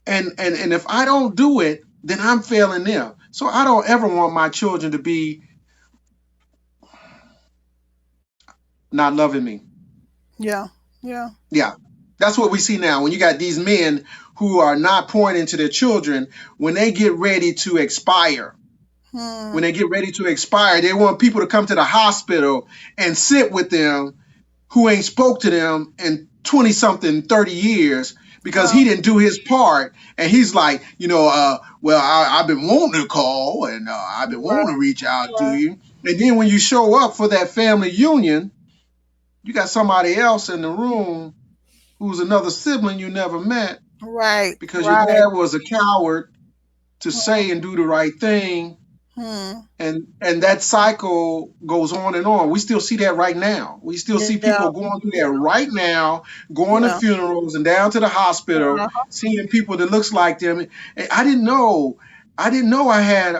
B: And if I don't do it, then I'm failing them. So I don't ever want my children to be not loving me.
A: Yeah. Yeah.
B: Yeah. That's what we see now. When you got these men who are not pouring into their children, when they get ready to expire, when
A: Mm.
B: they get ready to expire, they want people to come to the hospital and sit with them who ain't spoke to them in 20 something 30 years because
A: Oh.
B: he didn't do his part. And he's like, well, I've been wanting to call, and I've been
A: Right.
B: wanting to reach out to
A: Right.
B: you. And then when you show up for that family union, you got somebody else in the room who's another sibling you never met
A: Right.
B: because your
A: Right.
B: dad was a coward to say and do the right thing.
A: Hmm.
B: And that cycle goes on and on. We still see that right now. We still see
A: Yeah.
B: people going through
A: Yeah.
B: that right now, going to
A: Yeah.
B: funerals and down to the hospital,
A: Uh-huh.
B: seeing people that looks like them. And I didn't know I had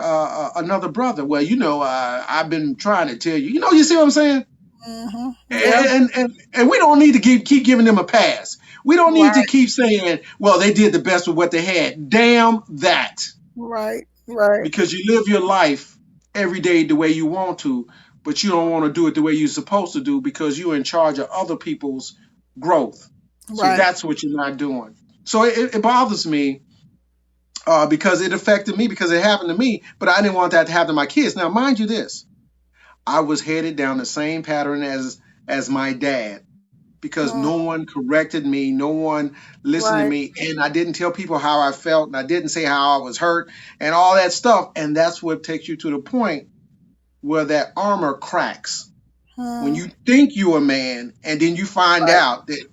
B: another brother. Well, I've been trying to tell you. You see what I'm saying?
A: Mm-hmm. Yeah.
B: And we don't need to keep giving them a pass. We don't need to
A: Right.
B: keep saying, well, they did the best with what they had. Damn that.
A: Right. Right.
B: Because you live your life every day the way you want to, but you don't want to do it the way you're supposed to do because you're in charge of other people's growth. So
A: Right.
B: that's what you're not doing. So it bothers me because it affected me because it happened to me, but I didn't want that to happen to my kids. Now, mind you, this I was headed down the same pattern as my dad because no
A: Mm.
B: one corrected me, no one listened to
A: Right.
B: me, and I didn't tell people how I felt, and I didn't say how I was hurt, and all that stuff. And that's what takes you to the point where that armor cracks when
A: Mm.
B: you think you're a man, and then you find
A: Right.
B: out that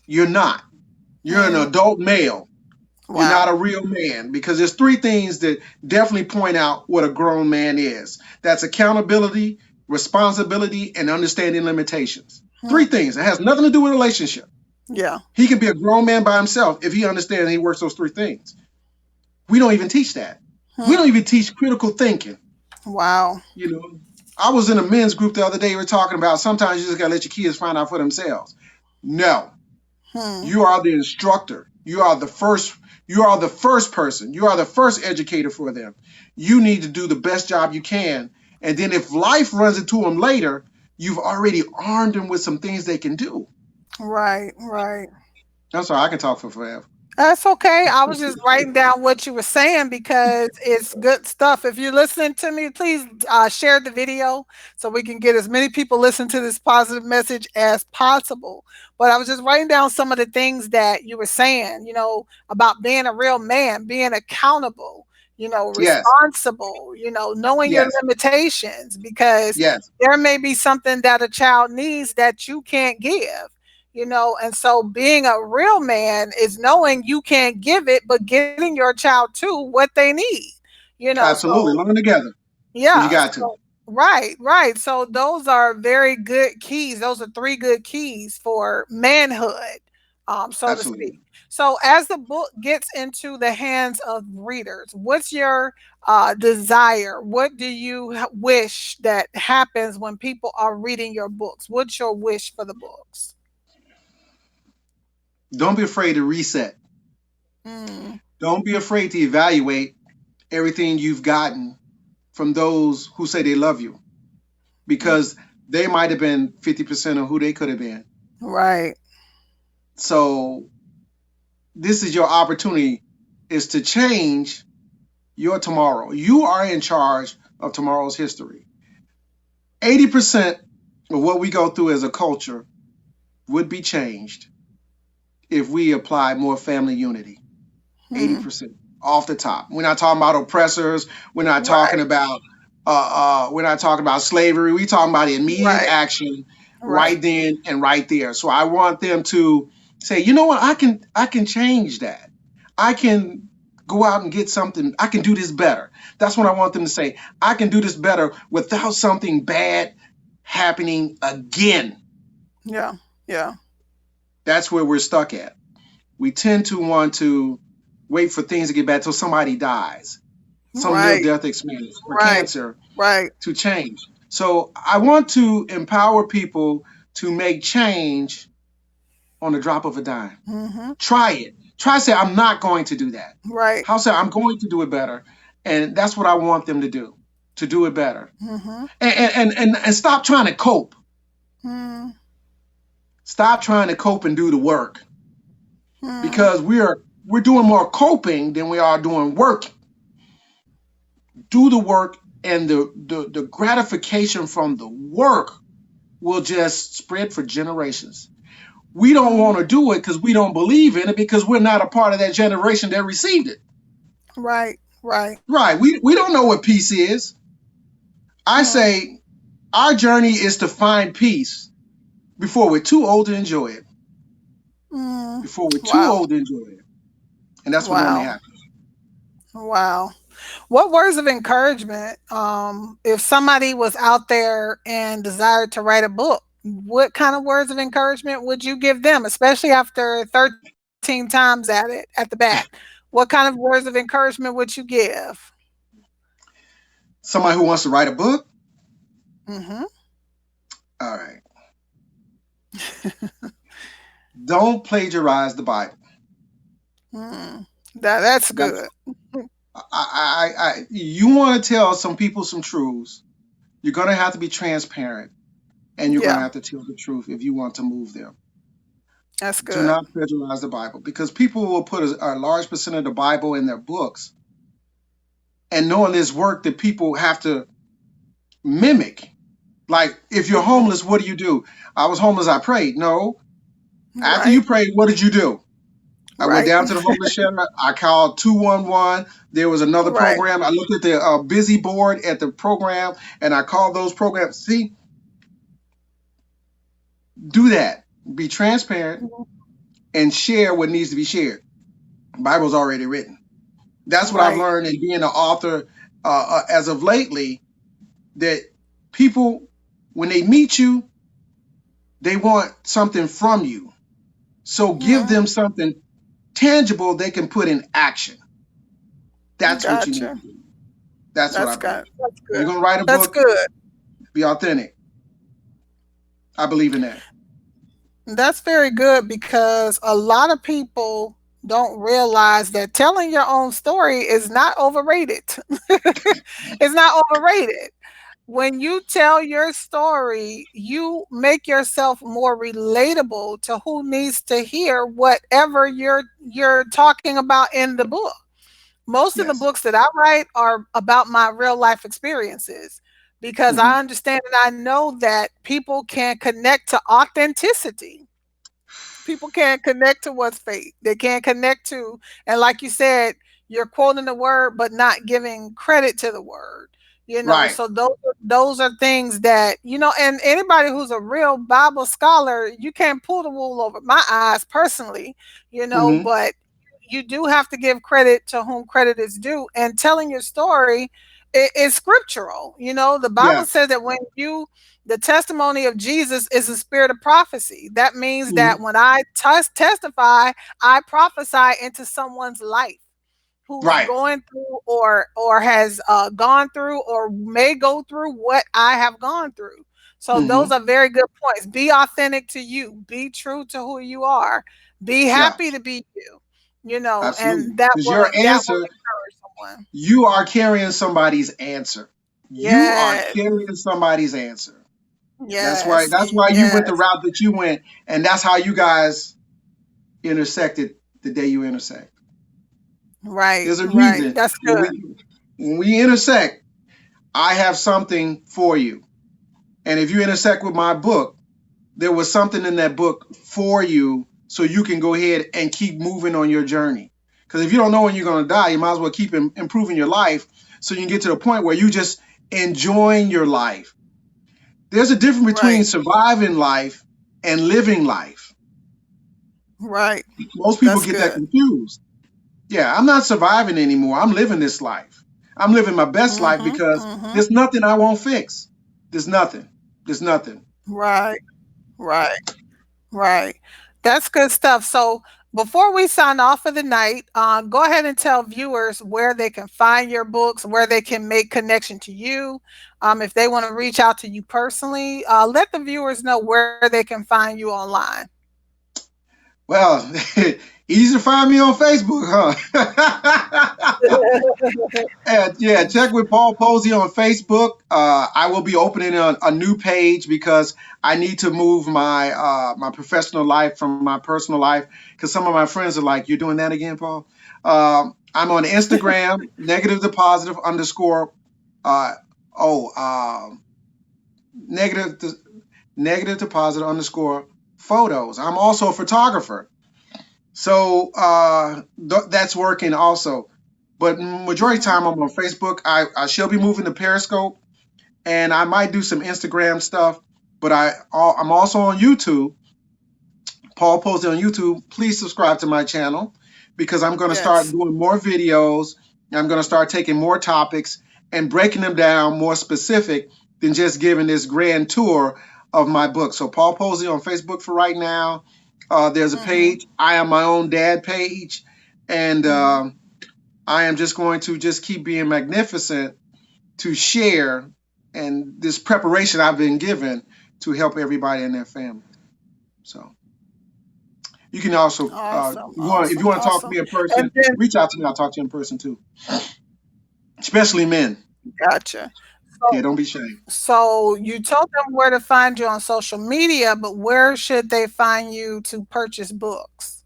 B: you're not. You're an
A: Mm.
B: adult male. You're
A: Wow.
B: not a real man because there's three things that definitely point out what a grown man is. That's accountability, responsibility, and understanding limitations. Three
A: Mm.
B: things. It has nothing to do with relationship.
A: Yeah.
B: He can be a grown man by himself if he understands and he works those three things. We don't even teach that. We
A: Mm.
B: don't even teach critical thinking.
A: Wow.
B: You know, I was in a men's group the other day. We were talking about sometimes you just gotta let your kids find out for themselves. No,
A: Hmm.
B: you are the instructor. You are the first. You are the first person. You are the first educator for them. You need to do the best job you can, and then if life runs into them later, you've already armed them with some things they can do.
A: Right. Right.
B: I'm sorry, I can talk for forever.
A: That's okay. I was just writing down what you were saying because it's good stuff. If you're listening to me, please share the video so we can get as many people listen to this positive message as possible. But I was just writing down some of the things that you were saying, about being a real man, being accountable,
B: Yes,
A: responsible, knowing your
B: yes,
A: limitations because
B: yes,
A: there may be something that a child needs that you can't give. And so being a real man is knowing you can't give it but getting your child too what they need.
B: absolutely.
A: So
B: Learn together because you
A: yeah,
B: got to.
A: so right, right. So those are very good keys. Those are three good keys for manhood. so to speak.
B: Absolutely.
A: So as the book gets into the hands of readers, what's your desire? What do you wish that happens when people are reading your books? What's your wish for the books?
B: Don't be afraid to reset.
A: Mm,
B: Don't be afraid to evaluate everything you've gotten from those who say they love you,
A: mm,
B: because they might have been 50% of who they could have been.
A: right.
B: So this is your opportunity, is to change your tomorrow. You are in charge of tomorrow's history. 80% of what we go through as a culture would be changed if we apply more family unity.
A: Mm,
B: 80% off the top. We're not talking about oppressors. We're not talking
A: right.
B: about we're not talking about slavery. We're talking about immediate
A: Right.
B: action
A: Right.
B: right then and right there. So I want them to say, you know what, I can change that. I can go out and get something. I can do this better. That's what I want them to say. I can do this better without something bad happening again.
A: Yeah. Yeah.
B: That's where we're stuck at. We tend to want to wait for things to get bad till somebody dies, some near
A: Right.
B: death experience or
A: Right.
B: cancer,
A: Right.
B: to change. So I want to empower people to make change on the drop of a dime.
A: Mm-hmm.
B: Try it. Try to say, I'm not going to do that.
A: Right.
B: How say, I'm going to do it better. And that's what I want them to do it better.
A: Mm-hmm.
B: And stop trying to cope.
A: Mm-hmm.
B: Stop trying to cope and do the work,
A: Mm-hmm.
B: because we're doing more coping than we are doing work. Do the work, and the gratification from the work will just spread for generations. We don't want to do it because we don't believe in it, because we're not a part of that generation that received it.
A: Right. Right.
B: Right. We don't know what peace is. I
A: Mm,
B: say our journey is to find peace before we're too old to enjoy it.
A: mm.
B: Before we're too
A: Wow.
B: old to enjoy it. And that's what normally
A: Wow.
B: happens.
A: Wow. What words of encouragement, if somebody was out there and desired to write a book, what kind of words of encouragement would you give them, especially after 13 times at it at the bat? What kind of words of encouragement would you give?
B: Somebody who wants to write a book,
A: Mm-hmm.
B: all right, don't plagiarize the Bible.
A: Mm. That's
B: That's
A: good.
B: you want to tell some people some truths. You're gonna have to be transparent, and you're gonna
A: Yeah,
B: have to tell the truth if you want to move them.
A: that's
B: Do
A: good.
B: not plagiarize the Bible, because people will put a large percent of the Bible in their books, and knowing this work that people have to mimic. Like, if you're
A: Mhm.
B: homeless, what do? I was homeless, I prayed. No. After
A: Right,
B: you prayed, what did you do? I went
A: right,
B: down to the homeless shelter. I called 211. There was another
A: right.
B: program. I looked at the busy board at the program, and I called those programs. See, do that. Be transparent
A: Mhm.
B: and share what needs to be shared. The Bible's already written. That's what I've
A: Right.
B: learned in being an author as of lately, that people, when they meet you, they want something from you. So give
A: Mhm.
B: them something tangible they can put in action. That's what you need
A: Gotcha.
B: to do. That's what
A: That's
B: I believe.
A: good. That's
B: If you're
A: good.
B: going to write a
A: That's
B: book,
A: good.
B: be authentic. I believe in that.
A: That's very good because a lot of people don't realize that telling your own story is not overrated. It's not overrated. When you tell your story, you make yourself more relatable to who needs to hear whatever you're talking about in the book. Most of the
B: Yes.
A: books that I write are about my real life experiences because
B: Hmm.
A: I understand and I know that people can connect to authenticity. People can't connect to what's fake. They can't connect to, and like you said, you're quoting the word but not giving credit to the word.
B: Right.
A: So those are things that and anybody who's a real Bible scholar, you can't pull the wool over my eyes personally,
B: Hmm.
A: but you do have to give credit to whom credit is due. And telling your story it's scriptural. You know, the
B: Yeah.
A: Bible says that when you, the testimony of Jesus is the spirit of prophecy. That means that
B: Mhm.
A: when I testify, I prophesy into someone's life who's
B: Right.
A: going through or has gone through or may go through what I have gone through. So those
B: Hmm.
A: are very good points. Be authentic to you. Be true to who you are. Be
B: Yeah.
A: happy to be you. You know, and
B: Absolutely. Because your
A: that will
B: answer,
A: encourage someone.
B: you are carrying somebody's answer. You are
A: Yes,
B: carrying somebody's answer. That's why.
A: yes,
B: That's why you went the
A: yes.
B: route that you went, and that's how you guys intersected the day you intersect.
A: Right,
B: There's a
A: right.
B: reason
A: That's
B: when
A: good.
B: we intersect. I have something for you, and if you intersect with my book, there was something in that book for you, so you can go ahead and keep moving on your journey. Because if you don't know when you're going to die, you might as well keep improving your life, so you can get to the point where you just enjoying your life. There's a difference between
A: Right,
B: surviving life and living life.
A: right.
B: Most people
A: That's
B: get that
A: good.
B: confused. Yeah, I'm not surviving anymore. I'm living this life. I'm living my best life
A: Mhm,
B: because
A: mhm.
B: there's nothing I won't fix. There's nothing. There's nothing.
A: Right, right. Right. That's good stuff. So before we sign off for the night, go ahead and tell viewers where they can find your books, where they can make connection to you. If they want to reach out to you personally, let the viewers know where they can find you online.
B: Well, easy to find me on Facebook, huh? And yeah, check with Paul Posey on Facebook. I will be opening a new page because I need to move my professional life from my personal life. Because some of my friends are like, "You're doing that again, Paul?" I'm on Instagram, negative to positive underscore. Uh, oh, negative to, negative to positive underscore photos. I'm also a photographer. So that's working also. But majority of the
A: Mhm.
B: time I'm on Facebook. I shall be moving to Periscope, and I might do some Instagram stuff. But I'm also on YouTube. Paul posted on YouTube. Please subscribe to my channel because I'm going to start
A: Yes.
B: doing more videos. I'm going to start taking more topics and breaking them down more specific than just giving this grand tour of my book. So Paul Posey on Facebook for right now. There's a
A: Mhm.
B: page. I am my own dad page, and
A: Mhm.
B: I am just going to just keep being magnificent to share and this preparation I've been given to help everybody in their family. So you can also,
A: Awesome.
B: if
A: Awesome.
B: you want to talk to
A: Awesome.
B: me in
A: And
B: person,
A: then
B: reach out to me. I'll talk to you in person too, especially men.
A: gotcha. So
B: Yeah, don't be shy.
A: so you told them where to find you on social media, but where should they find you to purchase books?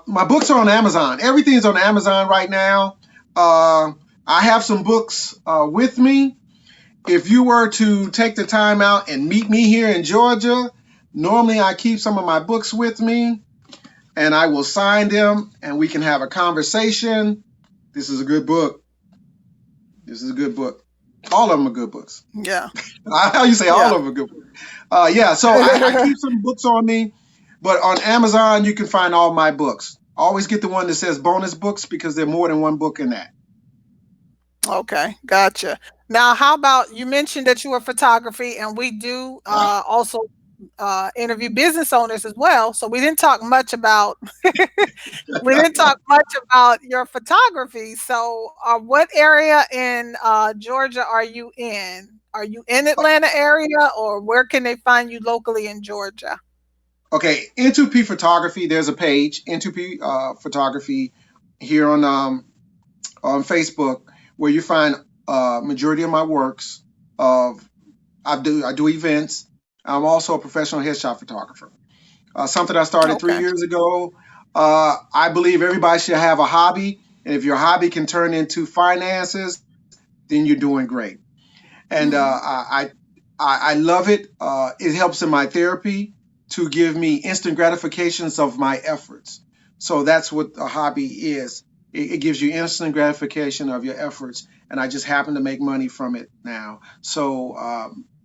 B: My books are on Amazon. Everything's on Amazon right now. Uh, I have some books with me. If you were to take the time out and meet me here in Georgia, normally I keep some of my books with me and I will sign them and we can have a conversation. This is a good book. This is a good book. All of them are good books.
A: Yeah.
B: How you say all
A: Yeah.
B: of them are good books? Yeah, so I keep some books on me, but on Amazon you can find all my books. Always get the one that says bonus books because there's more than one book in that.
A: Okay, gotcha. Now, how about you mentioned that you were photography, and we do also interview business owners as well. So we didn't talk much about we didn't talk much about your photography. So, what area in Georgia are you in? Are you in Atlanta area, or where can they find you locally in Georgia?
B: Okay, N2P Photography. There's a page N2P Photography here on Facebook where you find majority of my works. Of I do events. I'm also a professional headshot photographer. Something I started
A: Okay.
B: 3 years ago. I believe everybody should have a hobby, and if your hobby can turn into finances, then you're doing great. And
A: Hmm.
B: I love it. It helps in my therapy to give me instant gratifications of my efforts. So that's what a hobby is. It gives you instant gratification of your efforts, and I just happen to make money from it now. So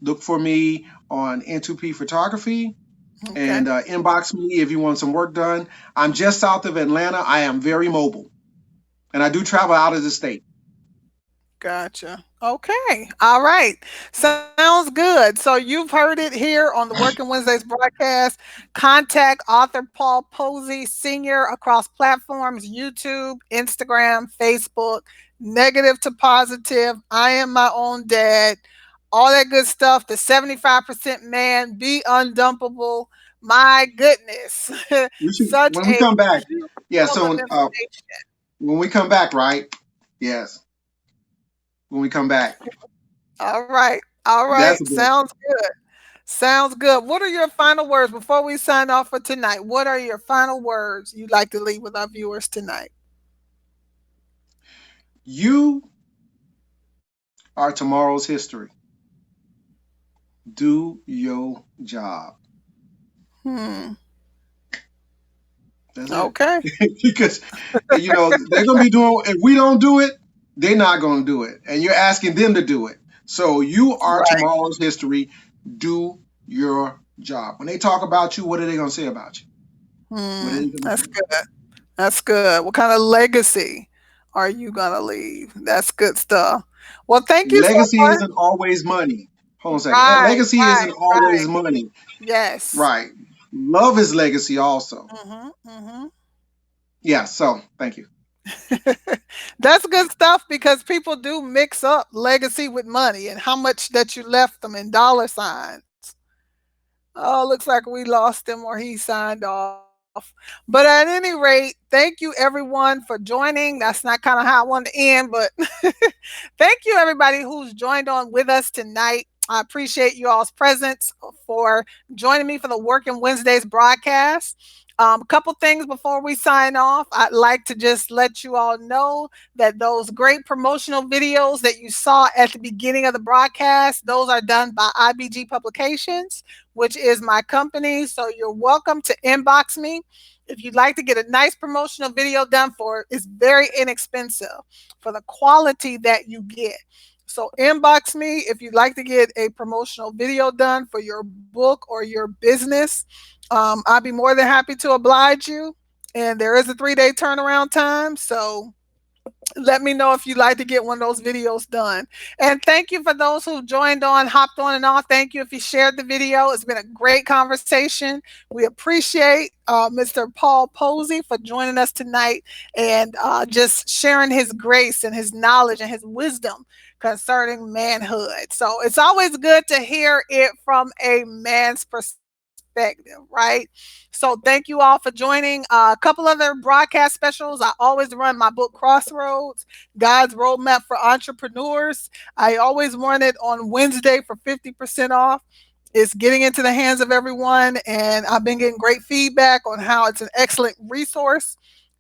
B: look for me on N2P Photography
A: Okay.
B: and inbox me if you want some work done. I'm just south of Atlanta. I am very mobile, and I do travel out of the state.
A: Gotcha. Okay. All right. Sounds good. So you've heard it here on the Working Wednesdays broadcast. Contact author Paul Posey Sr. across platforms YouTube, Instagram, Facebook, negative to positive. I am my own dad. All that good stuff. The 75% man, be undumpable. My goodness.
B: We should
A: Such
B: when we
A: a
B: come back.
A: beautiful
B: Yeah.
A: of
B: So
A: information.
B: when we come back, right? Yes. When we come back,
A: All right. All
B: that's
A: right.
B: a good.
A: Sounds good. Sounds good. What are your final words before we sign off for tonight? What are your final words you'd like to leave with our viewers tonight?
B: You are tomorrow's history. Do your job.
A: Hmm.
B: That's it.
A: Okay.
B: Because they're gonna be doing. If we don't do it, they're not gonna do it, and you're asking them to do it. So you are
A: Right.
B: tomorrow's history. Do your job. When they talk about you, what are they gonna say about you? What are
A: Hmm.
B: they gonna
A: That's
B: say?
A: good. That's good. What kind of legacy are you gonna leave? That's good stuff. Well, thank you so
B: Legacy
A: much.
B: isn't always money. Hold on a second.
A: Right.
B: Legacy isn't
A: Right.
B: always
A: Right.
B: money.
A: Yes.
B: Right. Love is legacy also.
A: Mm-hmm. Mm-hmm.
B: Yeah. So thank you.
A: That's good stuff because people do mix up legacy with money and how much that you left them in dollar signs. Oh, looks like we lost him or he signed off. But at any rate, thank you everyone for joining. That's not kind of how I wanted to end, but thank you everybody who's joined on with us tonight. I appreciate you all's presence for joining me for the Working Wednesdays broadcast. A couple things before we sign off. I'd like to just let you all know that those great promotional videos that you saw at the beginning of the broadcast, those are done by IBG Publications, which is my company. So you're welcome to inbox me if you'd like to get a nice promotional video done for it. It's very inexpensive for the quality that you get. So inbox me if you'd like to get a promotional video done for your book or your business. I'll be more than happy to oblige you. And there is a 3-day turnaround time. So let me know if you'd like to get one of those videos done. And thank you for those who joined on, hopped on and off. Thank you if you shared the video. It's been a great conversation. We appreciate Mr. Paul Posey for joining us tonight and just sharing his grace and his knowledge and his wisdom concerning manhood. So it's always good to hear it from a man's perspective, right? So thank you all for joining. A couple other broadcast specials. I always run my book Crossroads, God's Roadmap for Entrepreneurs. I always run it on Wednesday for 50% off. It's getting into the hands of everyone, and I've been getting great feedback on how it's an excellent resource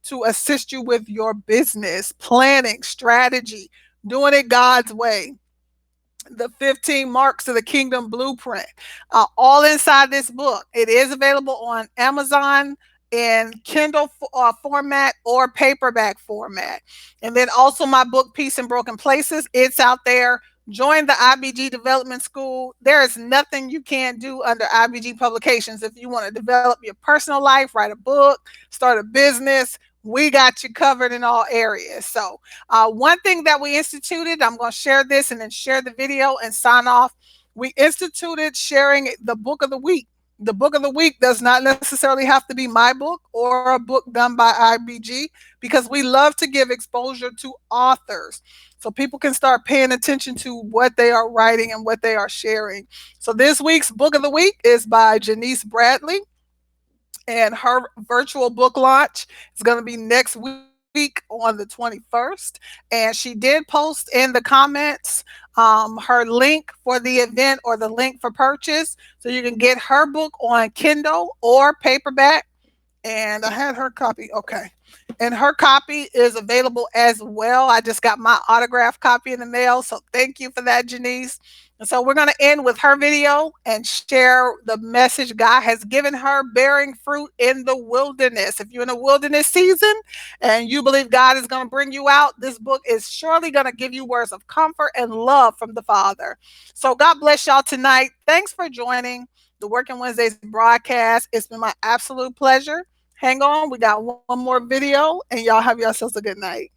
A: to assist you with your business planning, strategy, doing it God's way. The 15 marks of the kingdom blueprint, all inside this book. It is available on Amazon in Kindle format or paperback format. And then also my book, Peace in Broken Places, it's out there. Join the IBG Development School. There is nothing you can't do under IBG Publications. If you want to develop your personal life, write a book, start a business, we got you covered in all areas. So one thing that we instituted, I'm going to share this and then share the video and sign off. We instituted sharing the book of the week. The book of the week does not necessarily have to be my book or a book done by IBG because we love to give exposure to authors so people can start paying attention to what they are writing and what they are sharing. So this week's book of the week is by Janice Bradley, and her virtual book launch is going to be next week on the 21st. And she did post in the comments her link for the event or the link for purchase. So you can get her book on Kindle or paperback. And I had her copy. Okay. And her copy is available as well. I just got my autographed copy in the mail. So thank you for that, Janice. And so we're going to end with her video and share the message God has given her, bearing fruit in the wilderness. If you're in a wilderness season and you believe God is going to bring you out, this book is surely going to give you words of comfort and love from the Father. So God bless y'all tonight. Thanks for joining the Working Wednesdays broadcast. It's been my absolute pleasure. Hang on, we got one more video, and y'all have yourselves a good night.